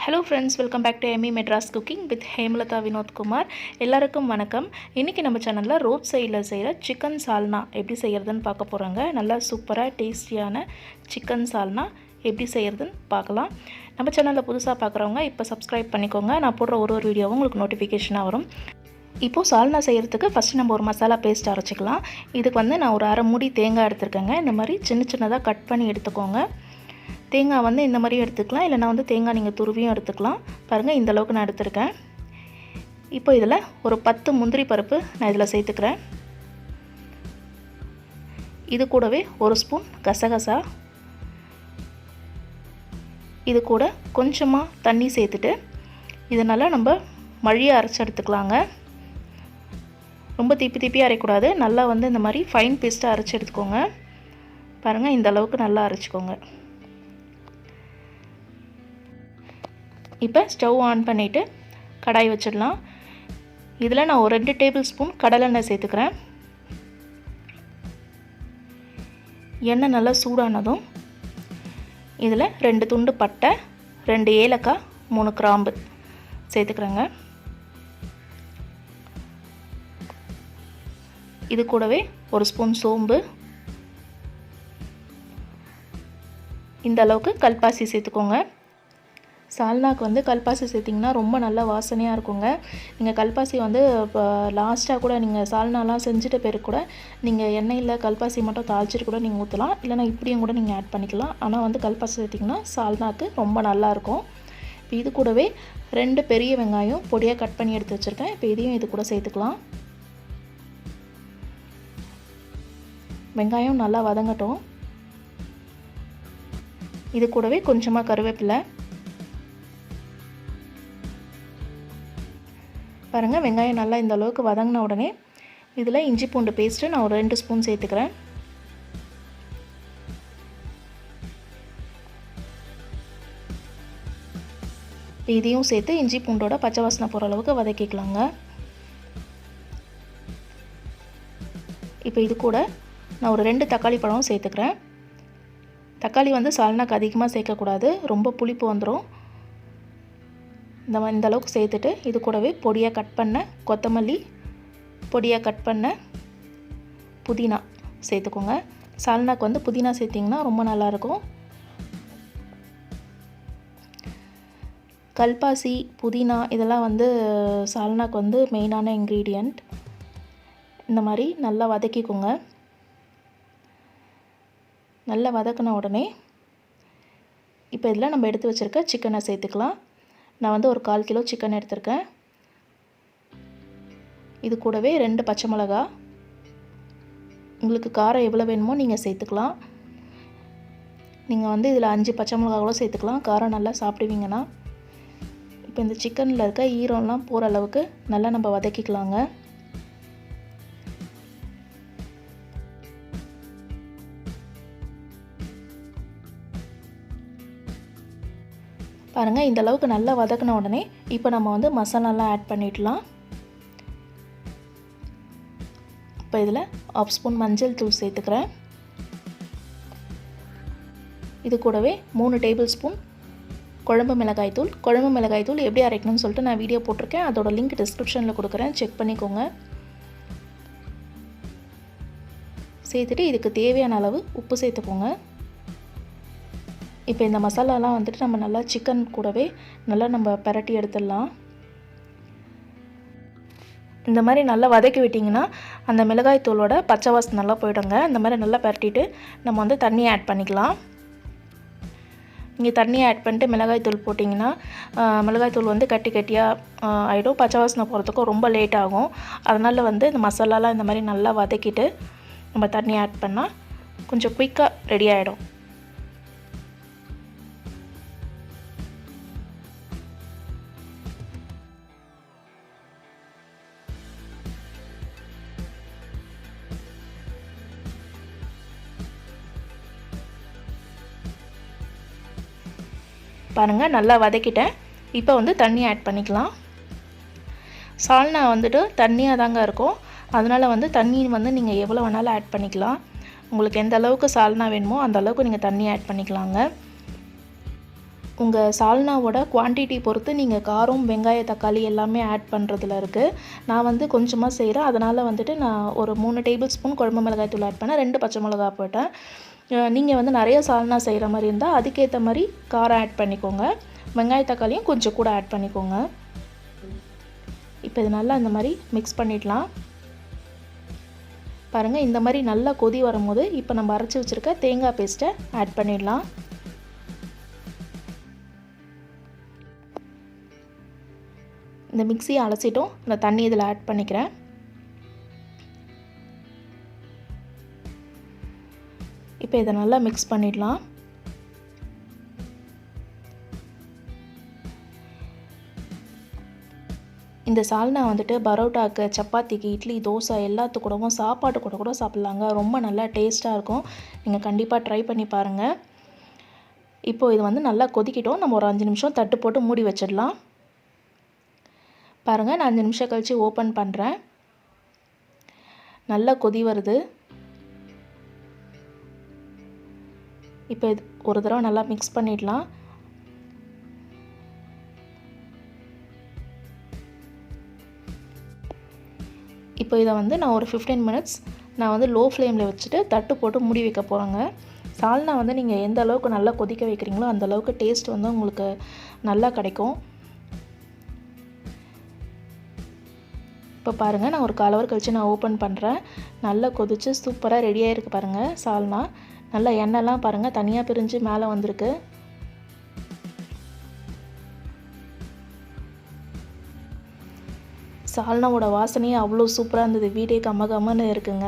Hello friends, welcome back to Amy Madras Cooking with Hemlata Vinod Kumar. எல்லாருக்கும் வணக்கம். இன்னைக்கு நம்ம சேனல்ல ரோட் சைடுல செய்யற சிக்கன் சால்னா எப்படி செய்யறதுன்னு பார்க்க போறோங்க. நல்லா சூப்பரா டேஸ்டியான சிக்கன் சால்னா எப்படி செய்யறதுன்னு பார்க்கலாம். நம்ம சேனல்ல புதுசா பார்க்கறவங்க இப்ப Subscribe பண்ணிக்கோங்க. நான் போடுற ஒரு வீடியோவும் உங்களுக்கு நோட்டிஃபிகேஷனா வரும். இப்போ சால்னா செய்யறதுக்கு ஃபர்ஸ்ட் நம்ம ஒரு மசாலா பேஸ்ட் அரைச்சுக்கலாம். இதுக்கு வந்து நான் ஒரு அரை மூடி தேங்காய் எடுத்துர்க்கேங்க. இந்த மாதிரி சின்ன சின்னதா கட் பண்ணி எடுத்துக்கோங்க. தேங்காய் வந்து இந்த மாதிரி எடுத்துக்கலாம், இல்லைனா வந்து தேங்காய் நீங்கள் துருவியும் எடுத்துக்கலாம். பாருங்கள், இந்த அளவுக்கு நான் எடுத்துருக்கேன். இப்போ இதில் ஒரு 10 முந்திரி பருப்பு நான் இதில் சேர்த்துக்கிறேன். இது கூடவே ஒரு ஸ்பூன் கசகசா, இது கூட கொஞ்சமாக தண்ணி சேர்த்துட்டு இதனால் நம்ம மழியாக அரைச்சி எடுத்துக்கலாங்க. ரொம்ப திப்பியாக அரைக்கூடாது, நல்லா வந்து இந்த மாதிரி ஃபைன் பேஸ்ட்டாக அரைச்சி எடுத்துக்கோங்க. பாருங்கள், இந்த அளவுக்கு நல்லா அரைச்சிக்கோங்க. இப்போ ஸ்டவ் ஆன் பண்ணிவிட்டு கடாய் வச்சிடலாம். இதில் நான் ஒரு 2 டேபிள் ஸ்பூன் கடலெண்ணெய் சேர்த்துக்கிறேன். எண்ணெய் நல்லா சூடானதும் இதில் 2 துண்டு பட்டை, 2 ஏலக்காய், 3 கிராம்பு சேர்த்துக்கிறேங்க. இது கூடவே ஒரு ஸ்பூன் சோம்பு, இந்த அளவுக்கு கல்பாசி சேர்த்துக்கோங்க. சால்னாக்கு வந்து கல்பாசி சேர்த்திங்கன்னா ரொம்ப நல்லா வாசனையாக இருக்குங்க. நீங்கள் கல்பாசி வந்து இப்போ லாஸ்ட்டாக கூட நீங்கள் சால்னாலாம் செஞ்சுட்டு பேர் கூட நீங்கள் எண்ணெயில் கல்பாசி மட்டும் தாளிச்சிட்டு கூட நீங்கள் ஊற்றலாம், இல்லைனா இப்படியும் கூட நீங்கள் ஆட் பண்ணிக்கலாம். ஆனால் வந்து கல்பாசி சேர்த்திங்கன்னா சால்னாக்கு ரொம்ப நல்லாயிருக்கும். இப்போ இது கூடவே 2 பெரிய வெங்காயம் பொடியாக கட் பண்ணி எடுத்து வச்சுருக்கேன். இப்போ இதையும் இது கூட சேர்த்துக்கலாம். வெங்காயம் நல்லா வதங்கட்டும். இது கூடவே கொஞ்சமாக கருவேப்பிலை. பாருங்கள், வெங்காயம் நல்லா இந்த அளவுக்கு வதங்கின உடனே இதில் இஞ்சி பூண்டு பேஸ்ட்டு நான் ஒரு 2 ஸ்பூன் சேர்த்துக்கிறேன். இதையும் சேர்த்து இஞ்சி பூண்டோட பச்சை வாசனை போகிற அளவுக்கு வதக்கிக்கலாங்க. இப்போ இது கூட நான் ஒரு 2 தக்காளி பழம் சேர்த்துக்கிறேன். தக்காளி வந்து சால்னாக்கு அதிகமாக சேர்க்கக்கூடாது, ரொம்ப புளிப்பு வந்துடும். இந்த அளவுக்கு சேர்த்துட்டு இது கூடவே பொடியாக கட் பண்ண கொத்தமல்லி, பொடியாக கட் பண்ண புதினா சேர்த்துக்கோங்க. சால்னாக்கு வந்து புதினா சேர்த்திங்கன்னா ரொம்ப நல்லாயிருக்கும். கல்பாசி, புதினா இதெல்லாம் வந்து சால்னாக்கு வந்து மெயினான இன்க்ரீடியண்ட். இந்த மாதிரி நல்லா வதக்கிக்கோங்க. நல்லா வதக்கின உடனே இப்போ இதில் நம்ம எடுத்து வச்சுருக்க சிக்கனை சேர்த்துக்கலாம். நான் வந்து ஒரு 1/4 கிலோ சிக்கன் எடுத்திருக்கேன். இது கூடவே 2 பச்சை மிளகா, உங்களுக்கு காரம் எவ்வளோ வேணுமோ நீங்கள் சேர்த்துக்கலாம். நீங்கள் வந்து இதில் 5 பச்சை மிளகா கூட சேர்த்துக்கலாம், காரம் நல்லா சாப்பிடுவீங்கன்னா. இப்போ இந்த சிக்கனில் இருக்க ஈரம்லாம் போகிற அளவுக்கு நல்லா நம்ம வதக்கிக்கலாங்க. பாருங்கள், இந்த அளவுக்கு நல்லா வதக்கின உடனே இப்போ நம்ம வந்து மசாலாலாம் ஆட் பண்ணிடலாம். இப்போ இதில் 1/2 ஸ்பூன் மஞ்சள் தூள் சேர்த்துக்கிறேன். இது கூடவே 3 டேபிள் ஸ்பூன் குழம்பு மிளகாய் தூள். குழம்பு மிளகாய் தூள் எப்படி அரைக்கணும்னு சொல்லிட்டு நான் வீடியோ போட்டிருக்கேன், அதோட லிங்க் டிஸ்கிரிப்ஷனில் கொடுக்குறேன், செக் பண்ணிக்கோங்க. சேர்த்துட்டு இதுக்கு தேவையான அளவு உப்பு சேர்த்துக்கோங்க. இப்போ இந்த மசாலாலாம் வந்துட்டு நம்ம நல்லா சிக்கன் கூடவே நல்லா நம்ம பரட்டி எடுத்துடலாம். இந்த மாதிரி நல்லா வதக்கி விட்டிங்கன்னா அந்த மிளகாய் தூளோட பச்சை வாசனை நல்லா போய்டுங்க. இந்த மாதிரி நல்லா பரட்டிட்டு நம்ம வந்து தண்ணி ஆட் பண்ணிக்கலாம். நீங்கள் தண்ணி ஆட் பண்ணிட்டு மிளகாய் தூள் போட்டிங்கன்னா மிளகாய் தூள் வந்து கட்டியாக ஆகிடும், பச்சை வாசனை போகிறதுக்கும் ரொம்ப லேட் ஆகும். அதனால் வந்து இந்த மசாலாலாம் இந்த மாதிரி நல்லா வதக்கிட்டு நம்ம தண்ணி ஆட் பண்ணால் கொஞ்சம் குயிக்காக ரெடி ஆகிடும். பாருங்கள், நல்லா வதக்கிட்டேன். இப்போ வந்து தண்ணி ஆட் பண்ணிக்கலாம். சால்னா வந்துட்டு தண்ணியாக தாங்க இருக்கும், அதனால் வந்து தண்ணி வந்து நீங்கள் எவ்வளோ வேணாலும் ஆட் பண்ணிக்கலாம். உங்களுக்கு எந்த அளவுக்கு சால்னா வேணுமோ அந்த அளவுக்கு நீங்கள் தண்ணி ஆட் பண்ணிக்கலாங்க. உங்கள் சால்னாவோட குவான்டிட்டி பொறுத்து நீங்கள் காரம், வெங்காயம், தக்காளி எல்லாமே ஆட் பண்ணுறதுல இருக்குது. நான் வந்து கொஞ்சமாக செய்கிறேன், அதனால் வந்துட்டு நான் ஒரு 3 டேபிள் ஸ்பூன் குழம்பு மிளகாய் தூள் ஆட் பண்ணேன், 2 பச்சை மிளகா போட்டேன். நீங்கள் வந்து நிறைய சால்னா செய்கிற மாதிரி இருந்தால் அதுக்கேற்ற மாதிரி காரம் ஆட் பண்ணிக்கோங்க. வெங்காய தக்காளியும் கொஞ்சம் கூட ஆட் பண்ணிக்கோங்க. இப்போ இது நல்லா இந்த மாதிரி மிக்ஸ் பண்ணிடலாம். பாருங்கள், இந்த மாதிரி நல்லா கொதி வரும்போது இப்போ நம்ம அரைச்சி வச்சுருக்க தேங்காய் பேஸ்ட்டை ஆட் பண்ணிடலாம். இந்த மிக்ஸியை அலசிட்டும் இந்த தண்ணி இதில் ஆட் பண்ணிக்கிறேன். இப்போ இதை நல்லா மிக்ஸ் பண்ணிடலாம். இந்த சால்னா வந்துட்டு பரோட்டாக்கு, சப்பாத்திக்கு, இட்லி, தோசை எல்லாத்துக்கூடவும் சாப்பாட்டு கூட சாப்பிட்லாங்க. ரொம்ப நல்லா டேஸ்ட்டாக இருக்கும். நீங்கள் கண்டிப்பாக ட்ரை பண்ணி பாருங்கள். இப்போது இது வந்து நல்லா கொதிக்கிட்டோம். நம்ம ஒரு 5 நிமிஷம் தட்டு போட்டு மூடி வச்சிடலாம். பாருங்கள், நான் 5 நிமிஷம் கழித்து ஓப்பன் பண்ணுறேன். நல்லா கொதி வருது. இப்போ இது ஒரு தடவை நல்லா மிக்ஸ் பண்ணிடலாம். இப்போ இதை வந்து நான் ஒரு 15 மினிட்ஸ் நான் வந்து லோ ஃப்ளேமில் வச்சுட்டு தட்டு போட்டு மூடி வைக்க போகிறேங்க. சால்னா வந்து நீங்கள் எந்த அளவுக்கு நல்லா கொதிக்க வைக்கிறீங்களோ அந்த அளவுக்கு டேஸ்ட் வந்து உங்களுக்கு நல்லா கிடைக்கும். இப்போ பாருங்கள், நான் ஒரு 1/4 ஹவர் கழித்து நான் ஓப்பன் பண்ணுறேன். நல்லா கொதித்து சூப்பராக ரெடியாக இருக்குது பாருங்கள் சால்னா. நல்லா எண்ணெய்லாம் பாருங்கள் தனியாக பிரிஞ்சு மேலே வந்திருக்கு. சால்னாவோட வாசனையே அவ்வளோ சூப்பராக இருந்தது. வீடே கம்மன்னு இருக்குங்க.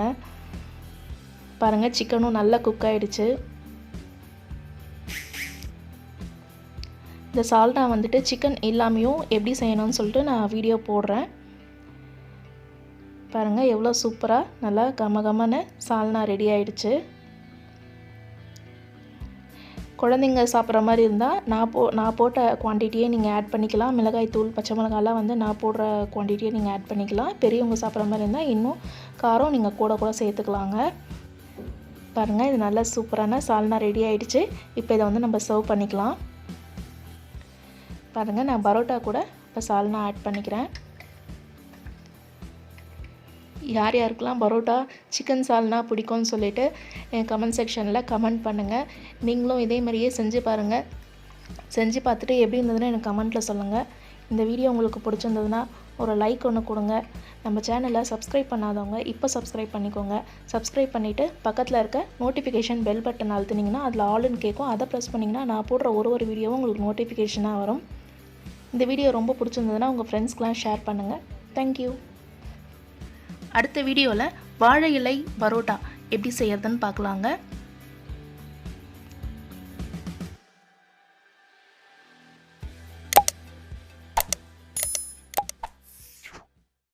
பாருங்கள், சிக்கனும் நல்லா குக் ஆகிடுச்சு. இந்த சால்னா வந்துட்டு சிக்கன் இல்லாமையும் எப்படி செய்யணும்னு சொல்லிட்டு நான் வீடியோ போடுறேன். பாருங்கள், எவ்வளோ சூப்பராக நல்லா கம்மன்னு சால்னா ரெடி ஆகிடுச்சு. குழந்தைங்க சாப்பிட்ற மாதிரி இருந்தால் நான் போட்ட குவான்டிட்டியே நீங்கள் ஆட் பண்ணிக்கலாம். மிளகாய் தூள், பச்சை மிளகாலாம் வந்து நான் போடுற குவான்டிட்டியை நீங்கள் ஆட் பண்ணிக்கலாம். பெரியவங்க சாப்பிட்ற மாதிரி இருந்தால் இன்னும் காரம் நீங்கள் கூட சேர்த்துக்கலாங்க. பாருங்கள், இது நல்லா சூப்பரான சால்னா ரெடி ஆகிடுச்சு. இப்போ இதை வந்து நம்ம சர்வ் பண்ணிக்கலாம். பாருங்கள், நான் பரோட்டா கூட இப்போ சால்னா ஆட் பண்ணிக்கிறேன். யார் யாருக்கெல்லாம் பரோட்டா, சிக்கன் சால்னா பிடிக்கும்னு சொல்லிவிட்டு என் கமெண்ட் செக்ஷனில் கமெண்ட் பண்ணுங்கள். நீங்களும் இதே மாதிரியே செஞ்சு பாருங்கள். செஞ்சு பார்த்துட்டு எப்படி இருந்ததுன்னு எனக்கு கமெண்ட்டில் சொல்லுங்கள். இந்த வீடியோ உங்களுக்கு பிடிச்சிருந்ததுன்னா ஒரு லைக் ஒன்று கொடுங்க. நம்ம சேனலை சப்ஸ்கிரைப் பண்ணாதவங்க இப்போ சப்ஸ்கிரைப் பண்ணிக்கோங்க. சப்ஸ்கிரைப் பண்ணிவிட்டு பக்கத்தில் இருக்க நோட்டிஃபிகேஷன் பெல் பட்டன் அழுத்துனீங்கன்னா அதில் ஆல்னு கேட்கும். அதை ப்ரெஸ் பண்ணிங்கன்னா நான் போடுற ஒரு வீடியோவும் உங்களுக்கு நோட்டிஃபிகேஷனாக வரும். இந்த வீடியோ ரொம்ப பிடிச்சிருந்ததுன்னா உங்கள் ஃப்ரெண்ட்ஸ்க்கெலாம் ஷேர் பண்ணுங்கள். தேங்க்யூ. அடுத்த வீடியோவில் வாழை இலை பரோட்டா எப்படி செய்யறதுன்னு பார்க்கலாங்க.